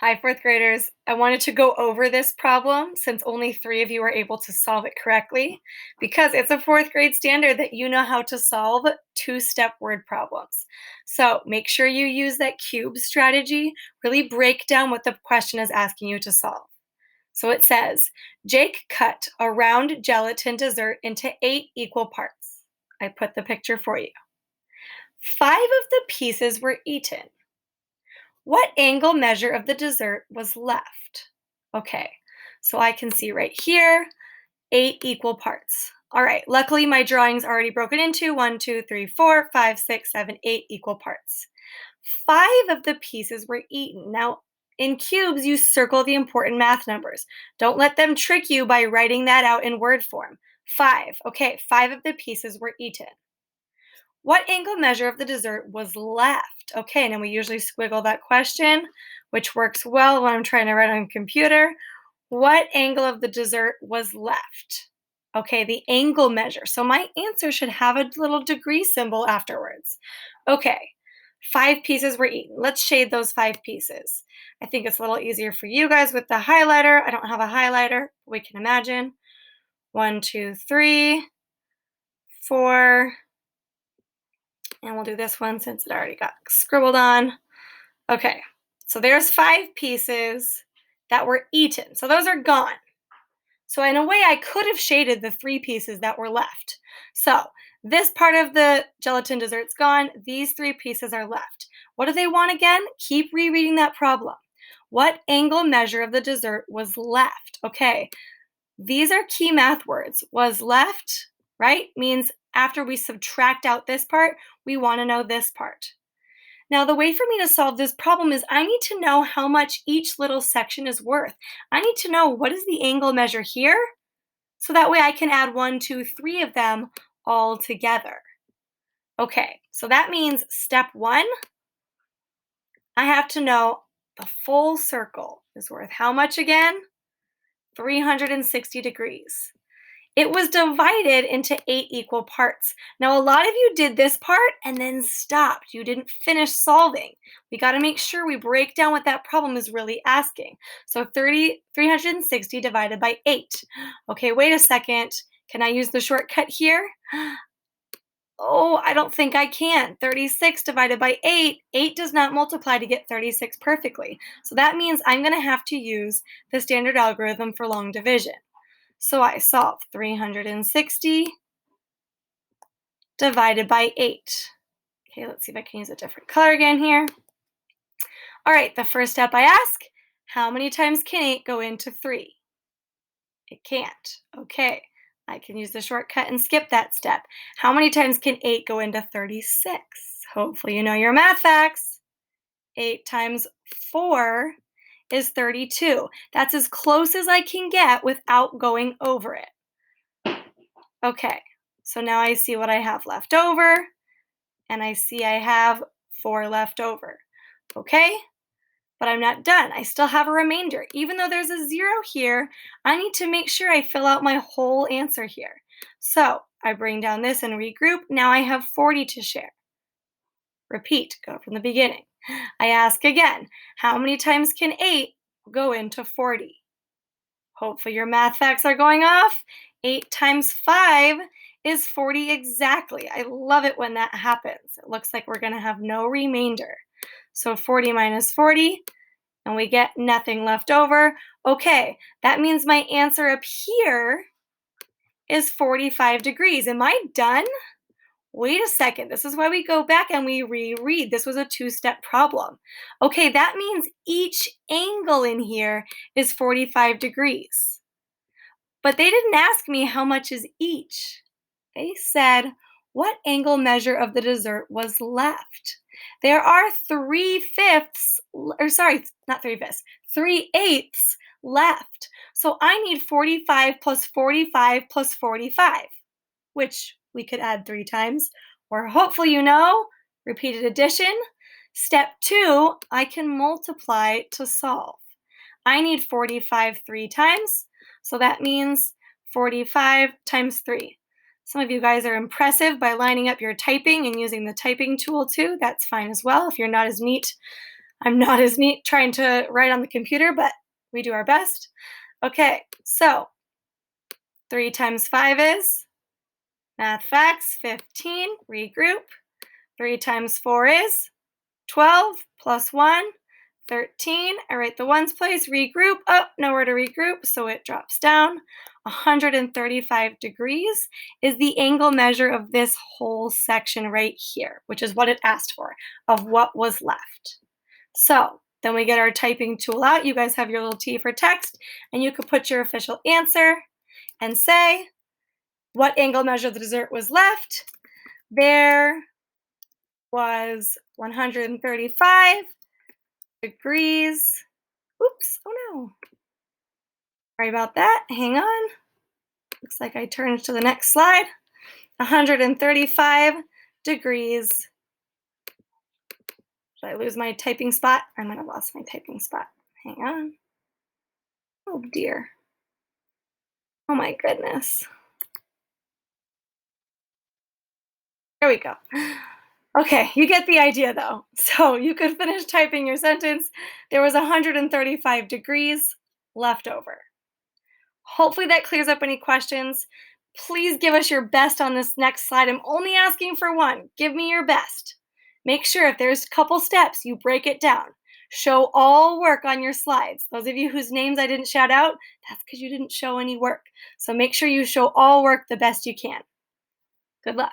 Hi, fourth graders. I wanted to go over this problem since only 3 of you were able to solve it correctly, because it's a fourth grade standard that you know how to solve two-step word problems. So make sure you use that cube strategy, really break down what the question is asking you to solve. So it says, Jake cut a round gelatin dessert into 8 equal parts. I put the picture for you. 5 of the pieces were eaten. What angle measure of the dessert was left? Okay, so I can see right here, 8 equal parts. All right, luckily my drawing's already broken into 1, 2, 3, 4, 5, 6, 7, 8 equal parts. 5 of the pieces were eaten. Now, in cubes, you circle the important math numbers. Don't let them trick you by writing that out in word form. 5, okay, 5 of the pieces were eaten. What angle measure of the dessert was left? Okay, now we usually squiggle that question, which works well when I'm trying to write on a computer. What angle of the dessert was left? Okay, the angle measure. So my answer should have a little degree symbol afterwards. Okay, 5 pieces were eaten. Let's shade those 5 pieces. I think it's a little easier for you guys with the highlighter. I don't have a highlighter. We can imagine. 1, 2, 3, 4, and we'll do this one since it already got scribbled on. Okay, so there's 5 pieces that were eaten. So those are gone. So in a way, I could have shaded the 3 pieces that were left. So this part of the gelatin dessert's gone. These 3 pieces are left. What do they want again? Keep rereading that problem. What angle measure of the dessert was left? Okay, these are key math words. Was left, right, means after we subtract out this part, we want to know this part. Now, the way for me to solve this problem is I need to know how much each little section is worth. I need to know what is the angle measure here, so that way I can add 1, 2, 3 of them all together. Okay, so that means step 1, I have to know the full circle is worth how much again? 360 degrees. It was divided into 8 equal parts. Now, a lot of you did this part and then stopped. You didn't finish solving. We got to make sure we break down what that problem is really asking. So 360 divided by 8. Okay, wait a second. Can I use the shortcut here? Oh, I don't think I can. 36 divided by 8. 8 does not multiply to get 36 perfectly. So that means I'm going to have to use the standard algorithm for long division. So I solve 360 divided by 8. Okay, let's see if I can use a different color again here. All right, the first step I ask, how many times can 8 go into 3? It can't. Okay, I can use the shortcut and skip that step. How many times can 8 go into 36? Hopefully you know your math facts. 8 times 4 is 32. That's as close as I can get without going over it. Okay, so now I see what I have left over, and I see I have 4 left over. Okay, but I'm not done. I still have a remainder. Even though there's a 0 here, I need to make sure I fill out my whole answer here. So I bring down this and regroup. Now I have 40 to share. Repeat, go from the beginning. I ask again, how many times can 8 go into 40? Hopefully your math facts are going off. 8 times 5 is 40 exactly. I love it when that happens. It looks like we're going to have no remainder. So 40 minus 40, and we get nothing left over. Okay, that means my answer up here is 45 degrees. Am I done? Wait a second. This is why we go back and we reread. This was a 2-step problem. Okay, that means each angle in here is 45 degrees. But they didn't ask me how much is each. They said, what angle measure of the dessert was left? There are 3/5, or sorry, not 3/5, 3/8 left. So I need 45 plus 45 plus 45, which we could add 3 times, or hopefully you know, repeated addition. Step 2, I can multiply to solve. I need 45 3 times, so that means 45 times 3. Some of you guys are impressive by lining up your typing and using the typing tool too. That's fine as well if you're not as neat I'm not as neat trying to write on the computer, but we do our best. Okay, so 3 times 5 is, math facts, 15, regroup. 3 times 4 is 12, plus 1, 13. I write the ones place, regroup. Oh, nowhere to regroup, so it drops down. 135 degrees is the angle measure of this whole section right here, which is what it asked for, of what was left. So then we get our typing tool out. You guys have your little T for text, and you could put your official answer and say what angle measure of the dessert was left. There was 135 degrees. Oops, oh no. Sorry about that. Hang on. Looks like I turned to the next slide. 135 degrees. Did I lose my typing spot? I might have lost my typing spot. Hang on. Oh dear. Oh my goodness. There we go. Okay, you get the idea though. So you could finish typing your sentence. There was 135 degrees left over. Hopefully that clears up any questions. Please give us your best on this next slide. I'm only asking for one. Give me your best. Make sure if there's a couple steps, you break it down. Show all work on your slides. Those of you whose names I didn't shout out, that's because you didn't show any work. So make sure you show all work the best you can. Good luck.